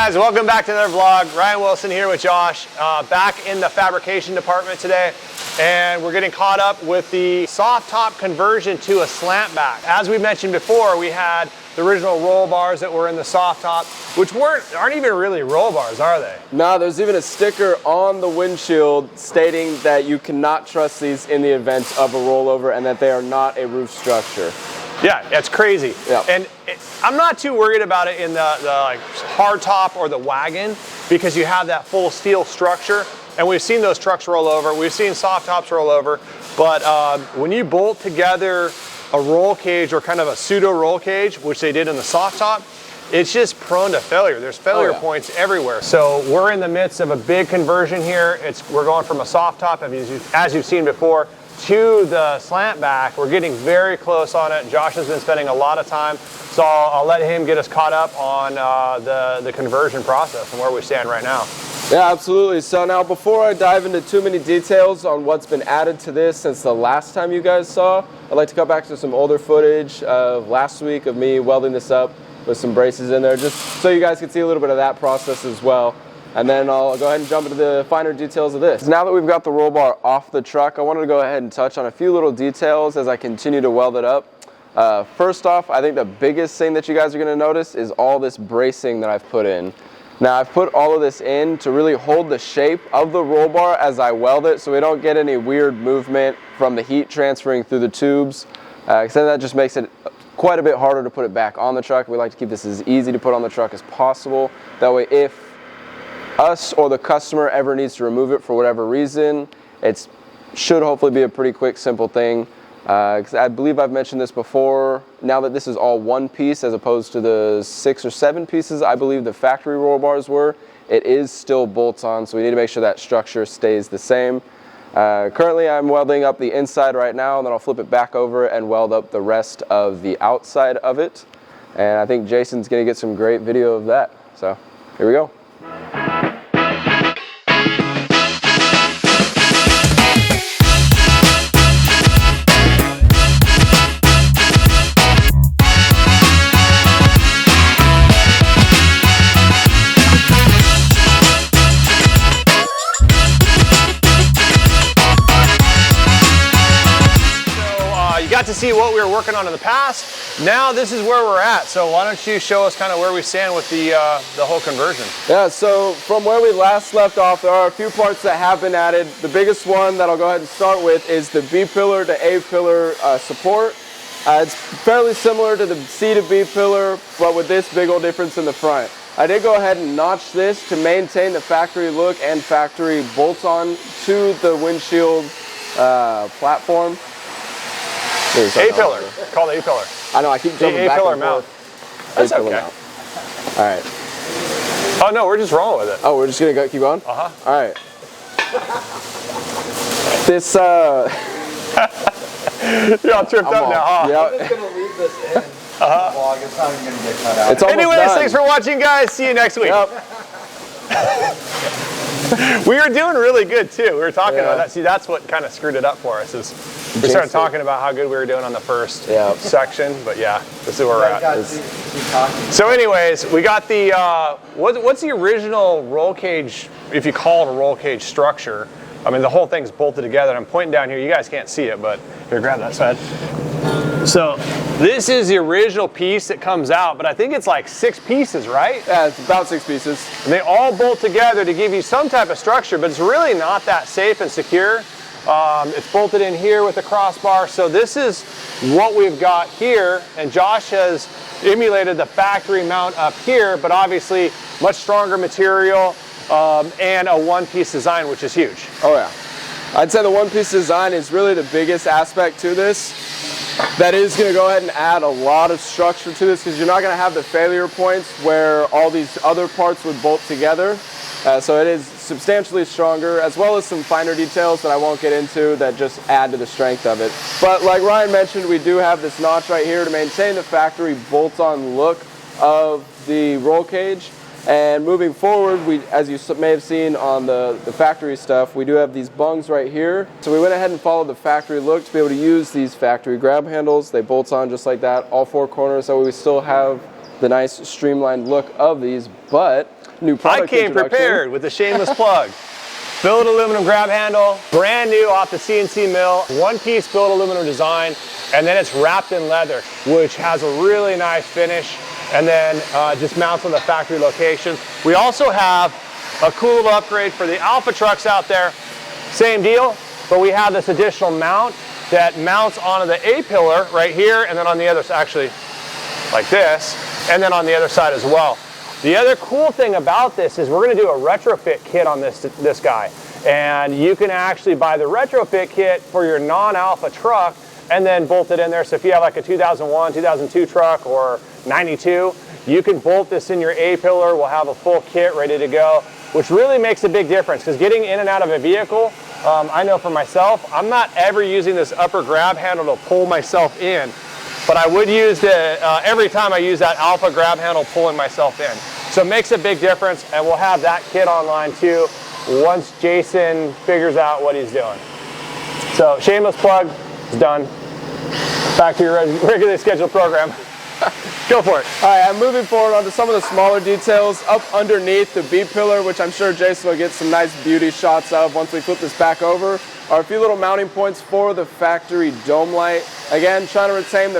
guys, welcome back to another vlog. Ryan Wilson here with Josh, back in the fabrication department today, and we're getting caught up with the soft top conversion to a slant back. As we mentioned before, we had the original roll bars that were in the soft top, which aren't even really roll bars, are they? No, there's even a sticker on the windshield stating that you cannot trust these in the event of a rollover and that they are not a roof structure. Yeah, it's crazy. Yep. And I'm not too worried about it in the like hard top or the wagon because you have that full steel structure, and we've seen those trucks roll over. We've seen soft tops roll over, but when you bolt together a roll cage or kind of a pseudo roll cage, which they did in the soft top, it's just prone to failure. There's failure points everywhere. So we're in the midst of a big conversion here. We're going from a soft top, as you've seen before, to the slant back. We're getting very close on it. Josh has been spending a lot of time, so I'll let him get us caught up on the conversion process and where we stand right now. Yeah, absolutely. So now, before I dive into too many details on what's been added to this since the last time you guys saw, I'd like to come back to some older footage of last week of me welding this up with some braces in there, just so you guys can see a little bit of that process as well. And then I'll go ahead and jump into the finer details of this. Now that we've got the roll bar off the truck, I wanted to go ahead and touch on a few little details as I continue to weld it up. First off, I think the biggest thing that you guys are going to notice is all this bracing that I've put in. Now, I've put all of this in to really hold the shape of the roll bar as I weld it, so we don't get any weird movement from the heat transferring through the tubes, because then that just makes it quite a bit harder to put it back on the truck. We like to keep this as easy to put on the truck as possible. That way, if us or the customer ever needs to remove it for whatever reason, it should hopefully be a pretty quick, simple thing. Because I believe I've mentioned this before, now that this is all one piece as opposed to the 6 or 7 pieces I believe the factory roll bars were, it is still bolts on, so we need to make sure that structure stays the same. Currently I'm welding up the inside right now, and then I'll flip it back over and weld up the rest of the outside of it. And I think Jason's going to get some great video of that. So here we go. To see what we were working on in the past. Now this is where we're at. So why don't you show us kind of where we stand with the whole conversion? Yeah, so from where we last left off, there are a few parts that have been added. The biggest one that I'll go ahead and start with is the B pillar to A pillar support. It's fairly similar to the C to B pillar, but with this big old difference in the front. I did go ahead and notch this to maintain the factory look and factory bolts on to the windshield platform. A-pillar, called A-pillar. I know, I keep jumping back and mount. forth. That's okay. Mount. All right. Oh no, we're just rolling with it. Oh, we're just gonna keep going? Uh-huh. All right. This, You're all tripped up now, huh? Yep. I'm just gonna leave this in the vlog. It's not even gonna get cut out. It's almost Anyways, done. thanks for watching, guys. See you next week. Yep. We were doing really good too. We were talking about that. See, that's what kind of screwed it up for us. Is we started talking about how good we were doing on the first section, but yeah, this is where we're at. So, anyways, we got the what's the original roll cage, if you call it a roll cage structure? I mean, the whole thing's bolted together. And I'm pointing down here. You guys can't see it, but here, grab that side. So this is the original piece that comes out, but I think it's like 6 pieces, right? Yeah, it's about 6 pieces. And they all bolt together to give you some type of structure, but it's really not that safe and secure. It's bolted in here with a crossbar. So this is what we've got here, and Josh has emulated the factory mount up here, but obviously much stronger material and a one-piece design, which is huge. Oh yeah. I'd say the one-piece design is really the biggest aspect to this. That is going to go ahead and add a lot of structure to this, because you're not going to have the failure points where all these other parts would bolt together. So it is substantially stronger, as well as some finer details that I won't get into that just add to the strength of it. But like Ryan mentioned, we do have this notch right here to maintain the factory bolt-on look of the roll cage. And moving forward, as you may have seen on the factory stuff, we do have these bungs right here. So we went ahead and followed the factory look to be able to use these factory grab handles. They bolt on just like that, all 4 corners, so we still have the nice streamlined look of these. But new product I came introduction. prepared with a shameless plug. Billet aluminum grab handle, brand new off the CNC mill, one-piece billet aluminum design, and then it's wrapped in leather, which has a really nice finish, and then just mounts on the factory location. We also have a cool little upgrade for the Alpha trucks out there. Same deal, but we have this additional mount that mounts onto the A-pillar right here, and then on the other side, actually like this, and then on the other side as well. The other cool thing about this is we're going to do a retrofit kit on this guy, and you can actually buy the retrofit kit for your non-Alpha truck and then bolt it in there. So if you have like a 2001, 2002 truck or 92, you can bolt this in your A-pillar. We'll have a full kit ready to go, which really makes a big difference because getting in and out of a vehicle, I know for myself, I'm not ever using this upper grab handle to pull myself in, but I would use it every time I use that Alpha grab handle pulling myself in. So it makes a big difference, and we'll have that kit online too once Jason figures out what he's doing. So shameless plug is done. Back to your regularly scheduled program. Go for it. All right, I'm moving forward onto some of the smaller details up underneath the B-pillar, which I'm sure Jason will get some nice beauty shots of once we flip this back over, are a few little mounting points for the factory dome light. Again, trying to retain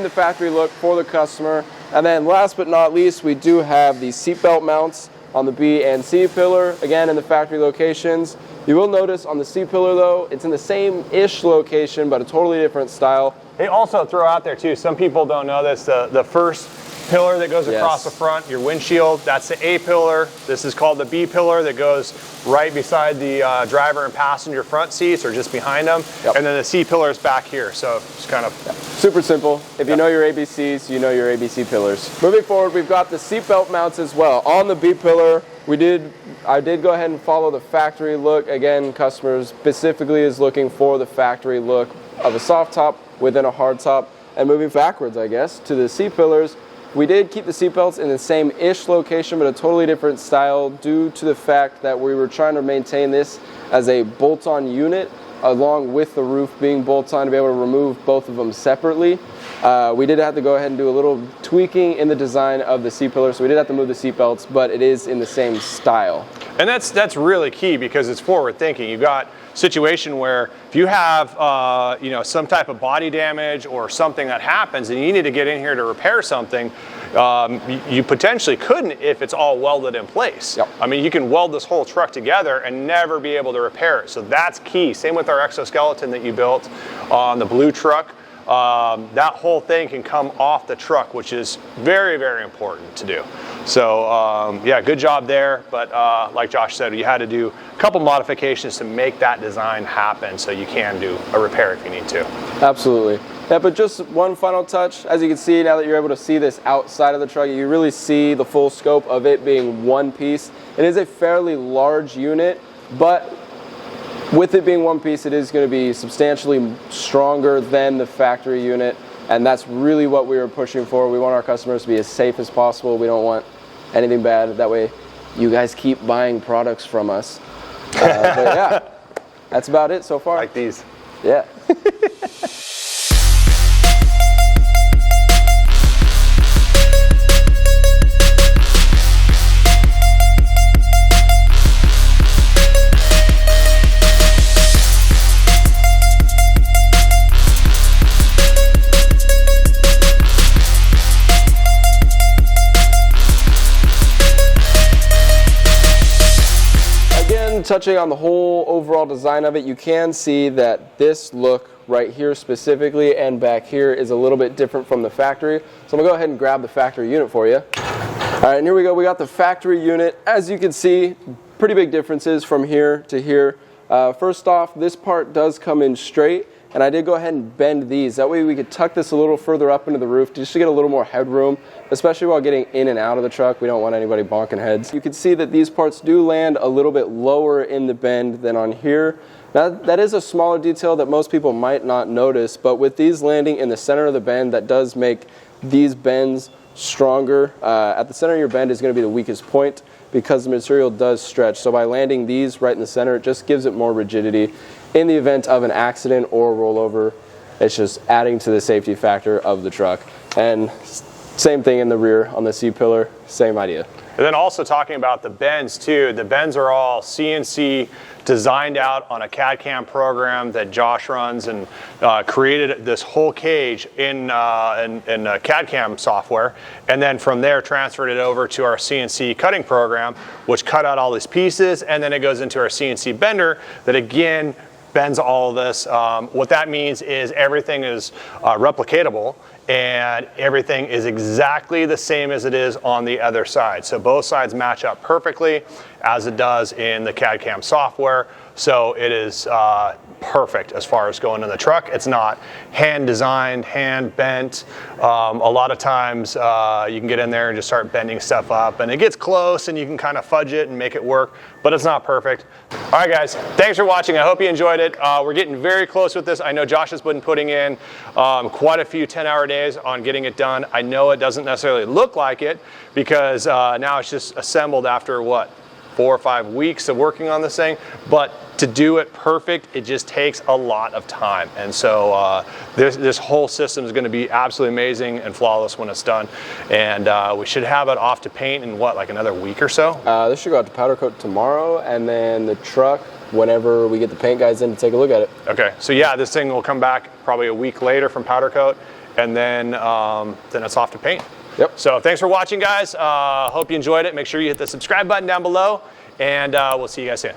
the factory look for the customer. And then last but not least, we do have the seatbelt mounts on the B and C pillar, again in the factory locations. You will notice on the C pillar though, it's in the same-ish location, but a totally different style. They also throw out there too, some people don't know this, the first pillar that goes across the front, your windshield, that's the A pillar. This is called the B pillar that goes right beside the driver and passenger front seats or just behind them. Yep. And then the C pillar is back here, so it's kind of... Super simple. If you know your ABCs, you know your ABC pillars. Moving forward, we've got the seatbelt mounts as well. On the B pillar, I did go ahead and follow the factory look. Again, customers specifically is looking for the factory look of a soft top within a hard top. And moving backwards, I guess, to the C pillars, we did keep the seatbelts in the same-ish location, but a totally different style due to the fact that we were trying to maintain this as a bolt-on unit along with the roof being bolt-on to be able to remove both of them separately. We did have to go ahead and do a little tweaking in the design of the C-pillar, so we did have to move the seatbelts, but it is in the same style. And that's really key because it's forward thinking. You've got a situation where if you have some type of body damage or something that happens and you need to get in here to repair something, you potentially couldn't if it's all welded in place. Yep. I mean, you can weld this whole truck together and never be able to repair it. So that's key. Same with our exoskeleton that you built on the blue truck. That whole thing can come off the truck, which is very, very important to do. So yeah, good job there. But like Josh said, you had to do a couple modifications to make that design happen so you can do a repair if you need to. Absolutely. Yeah, but just one final touch. As you can see, now that you're able to see this outside of the truck, you really see the full scope of it being one piece. It is a fairly large unit, but with it being one piece, it is going to be substantially stronger than the factory unit, and that's really what we were pushing for. We want our customers to be as safe as possible. We don't want anything bad. That way, you guys keep buying products from us. But yeah, that's about it so far. Like these. Yeah. Touching on the whole overall design of it, you can see that this look right here specifically and back here is a little bit different from the factory. So I'm gonna go ahead and grab the factory unit for you. All right, and here we go. We got the factory unit. As you can see, pretty big differences from here to here. First off, this part does come in straight, and I did go ahead and bend these. That way we could tuck this a little further up into the roof just to get a little more headroom, especially while getting in and out of the truck. We don't want anybody bonking heads. You can see that these parts do land a little bit lower in the bend than on here. Now, that is a smaller detail that most people might not notice, but with these landing in the center of the bend, that does make these bends stronger. At the center of your bend is going to be the weakest point because the material does stretch. So by landing these right in the center, it just gives it more rigidity. In the event of an accident or rollover, it's just adding to the safety factor of the truck. And same thing in the rear on the C-pillar, same idea. And then also talking about the bends too. The bends are all CNC designed out on a CAD/CAM program that Josh runs, and created this whole cage in CAD/CAM software, and then from there transferred it over to our CNC cutting program, which cut out all these pieces, and then it goes into our CNC bender that again bends all of this. What that means is everything is replicatable, and everything is exactly the same as it is on the other side. So both sides match up perfectly as it does in the CAD/CAM software. So it is perfect as far as going in the truck. It's not hand designed, hand bent. A lot of times you can get in there and just start bending stuff up, and it gets close and you can kind of fudge it and make it work, but it's not perfect. All right guys, thanks for watching. I hope you enjoyed it. We're getting very close with this. I know Josh has been putting in quite a few 10-hour days on getting it done. I know it doesn't necessarily look like it because now it's just assembled after what, 4 or 5 weeks of working on this thing, but to do it perfect, it just takes a lot of time. And so this whole system is going to be absolutely amazing and flawless when it's done. And we should have it off to paint in what, like another week or so? This should go out to powder coat tomorrow, and then the truck, whenever we get the paint guys in to take a look at it. Okay, so yeah, this thing will come back probably a week later from powder coat, and then it's off to paint. Yep. So thanks for watching, guys. Hope you enjoyed it. Make sure you hit the subscribe button down below, and we'll see you guys soon.